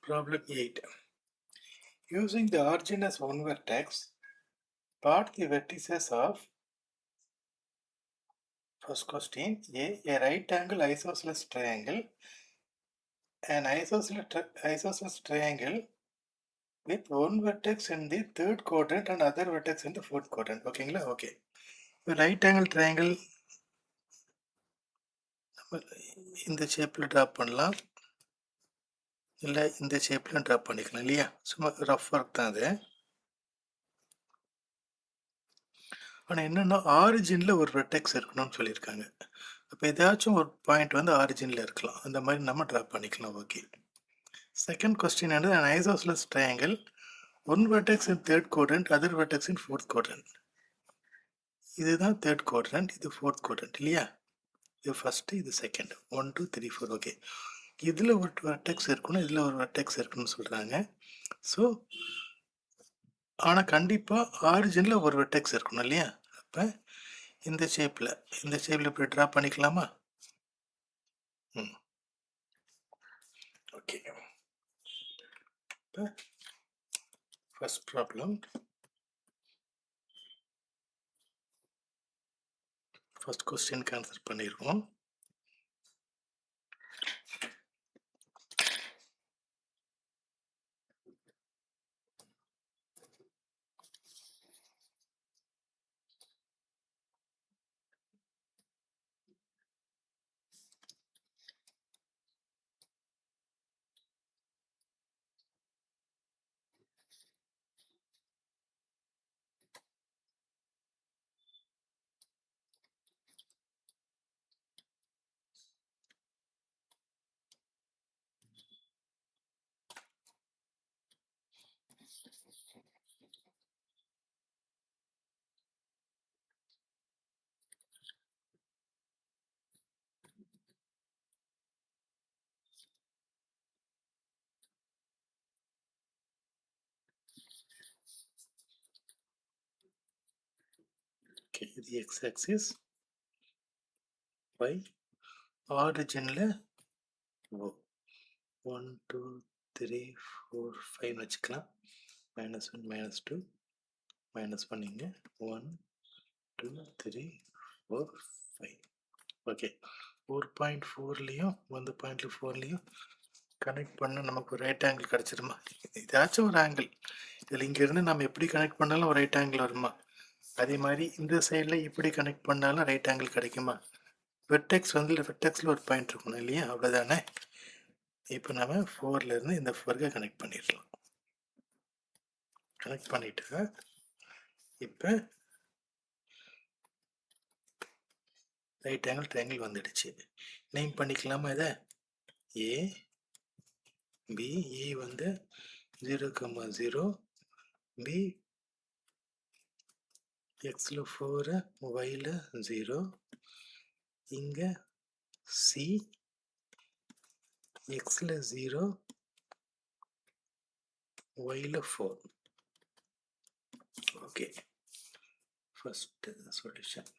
Problem 8. Using the origin as one vertex, plot the vertices of first question a right angle isosceles triangle, an isosceles triangle with one vertex in the third quadrant and other vertex in the fourth quadrant. ஓகேங்களா? Okay. இப்போ right angle triangle நம்ம இந்த ஷேப்பில் draw பண்ணலாம், இல்லை இந்த ஷேப்லையும் draw பண்ணிக்கலாம் இல்லையா? சும்மா ரஃப் ஒர்க் தான் அது. ஆனால் என்னென்னா ஆரிஜினில் ஒரு வெர்டெக்ஸ் இருக்கணும்னு சொல்லியிருக்காங்க. அப்போ ஏதாச்சும் ஒரு பாயிண்ட் வந்து ஆரிஜினில் இருக்கலாம், அந்த மாதிரி நம்ம ட்ரா பண்ணிக்கலாம். ஓகே. செகண்ட் கொஸ்டின் வந்து an isosceles triangle, one vertex in third quadrant, other vertex in fourth quadrant. இதுதான் தேர்ட் குவாட்ரண்ட், இது ஃபோர்த் குவாட்ரண்ட் இல்லையா? இது ஃபஸ்ட்டு, இது செகண்ட். 1 2 3 4. ஓகே. இதில் ஒரு வெர்டெக்ஸ் இருக்கணும், இதில் ஒரு வெர்டெக்ஸ் இருக்கணும்னு சொல்கிறாங்க. ஸோ ஆனால் கண்டிப்பாக ஆரிஜினில் ஒரு வெர்டெக்ஸ் இருக்கணும் இல்லையா? அப்போ இந்த ஷேப்பில் இப்படி ட்ரா பண்ணிக்கலாமா? ஓகே. இப்போ ஃபர்ஸ்ட் ப்ராப்ளம், ஃபர்ஸ்ட் கொஸ்டினுக்கு ஆன்சர் பண்ணிடுவோம். Okay, the x-axis, y, ஆரிஜினில் 1 2 3 4 5 வச்சுக்கலாம். -1 -2 -1 இங்கே 1 2 3 4 5. ஓகே. 4.4லையும் 1.4லையும் கனெக்ட் பண்ண நமக்கு ஒரு ரைட் ஆங்கிள் கிடச்சிருமா? ஏதாச்சும் ஒரு ஆங்கிள் இதில் இங்கேருந்து நம்ம எப்படி கனெக்ட் பண்ணாலும் ஒரு ரைட் ஆங்கிள் வருமா? அதே மாதிரி இந்த சைடில் இப்படி கனெக்ட் பண்ணாலும் ரைட் ஆங்கிள் கிடைக்குமா? வெர்டெக்ஸ் வந்து வெர்டெக்ஸில் ஒரு பாயிண்ட் இருக்கணும் இல்லையா? அவ்வளோதானே. இப்போ நம்ம 4லேருந்து இந்த 4க்கு கனெக்ட் பண்ணிடலாம். கனெக்ட் பண்ணிவிட்டு இப்போ ரைட் ஆங்கிள் ட்ரையாங்கிள் வந்துடுச்சு. நேம் பண்ணிக்கலாமா இதை? ஏ பி. ஏ வந்து 0,0, பி எக்ஸில் 4, ஒயில் 0, இங்கே சி எக்ஸில் 0, ஒயில் 4. Okay. First solution.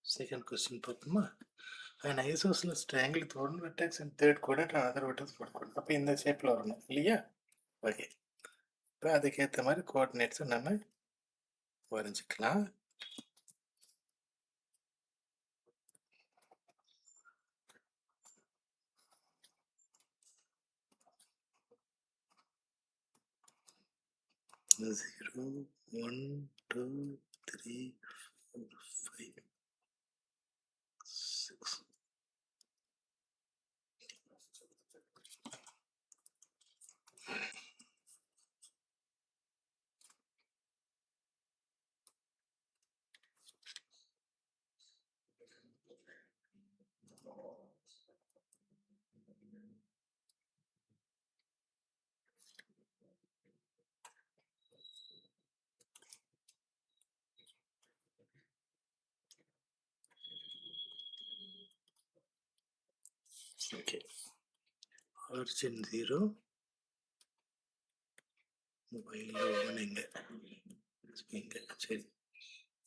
Second question பார்ப்போமா? an isosceles triangle with one vertex in third quadrant and other vertex fourth quadrant. அப்போ இந்த ஷேப்பில் வரணும் இல்லையா? ஓகே. இப்போ அதுக்கேற்ற மாதிரி கோஆர்டினேட்ஸை நம்ம வரைஞ்சிக்கலாம். Zero, 1 2 3 4 5 6. Okay. Origin 0, while 1 இங்கே சரி.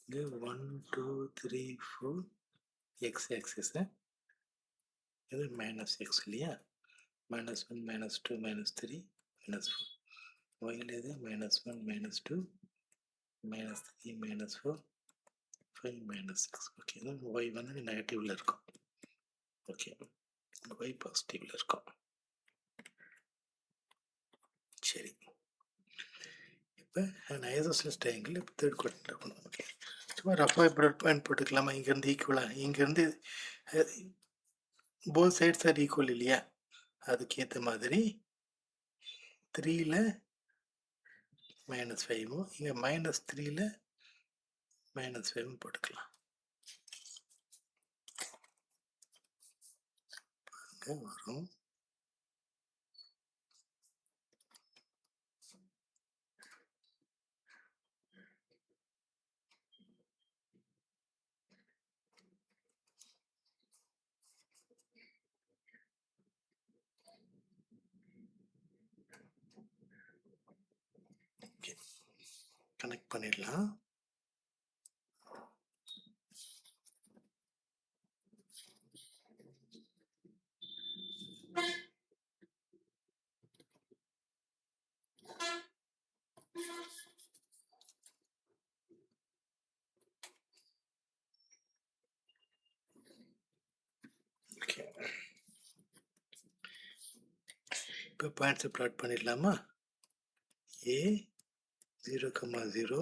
இங்கே 1 2 3 4 x ஆக்சிஸ், இது -x இல்லையா? -1 -2 -3 -4. ஒய்யில் இது -1 -2 -3 -4 5 -6. ஓகே, ஒய் வந்து நெகட்டிவ்ல இருக்கும். ஓகே, ஒய் பாசிட்டிவ்ல இருக்கும். சரி, இப்போ ஐசோசெல்ஸ் ட்ரையாங்கிள் இப்போ தேர்ட் குவாட்ரண்ட் இருக்கணும். ஓகே, சும்மா ரஃபாக இப்படி பாயிண்ட் போட்டுக்கலாமா? இங்கேருந்து ஈக்குவலாக, இங்கேருந்து போத் சைட்ஸ் ஆர் ஈக்குவல் இல்லையா? அதுக்கேற்ற மாதிரி 3ல் -5ம் இங்கே -3ல் -5ம் போட்டுக்கலாம். அங்கே வரும். ஓகே, கனெக்ட் பண்ணிடலாம். ஓகே, இப்போ பாயிண்ட்ஸை பிளாட் பண்ணிடலாமா? ஏ 0,0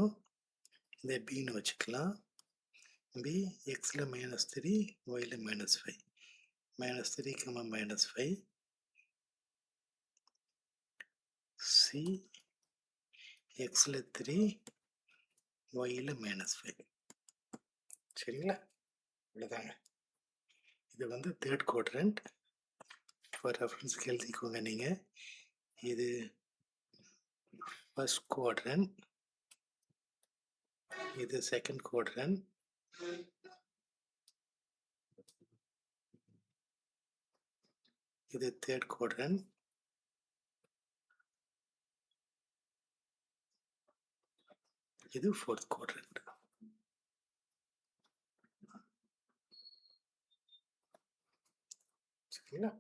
இந்த பின்னு வச்சுக்கலாம். பி எக்ஸில் -3 ஒயில் -5 -3, -5 சி எக்ஸில் 3 ஒயில் -5. சரிங்களா? இவ்வளோதாங்க. இது வந்து தேர்ட் குவாட்ரண்ட். ஃபார் ரெஃபரன்ஸ்க்கு எழுதிக்கோங்க நீங்கள். இது ஃபர்ஸ்ட் குவாட்ரண்ட், இது செகண்ட் குவாட்ரண்ட், இது தேர்ட் குவாட்ரண்ட், இது ஃபோர்த் குவாட்ரண்ட். சரிங்களா?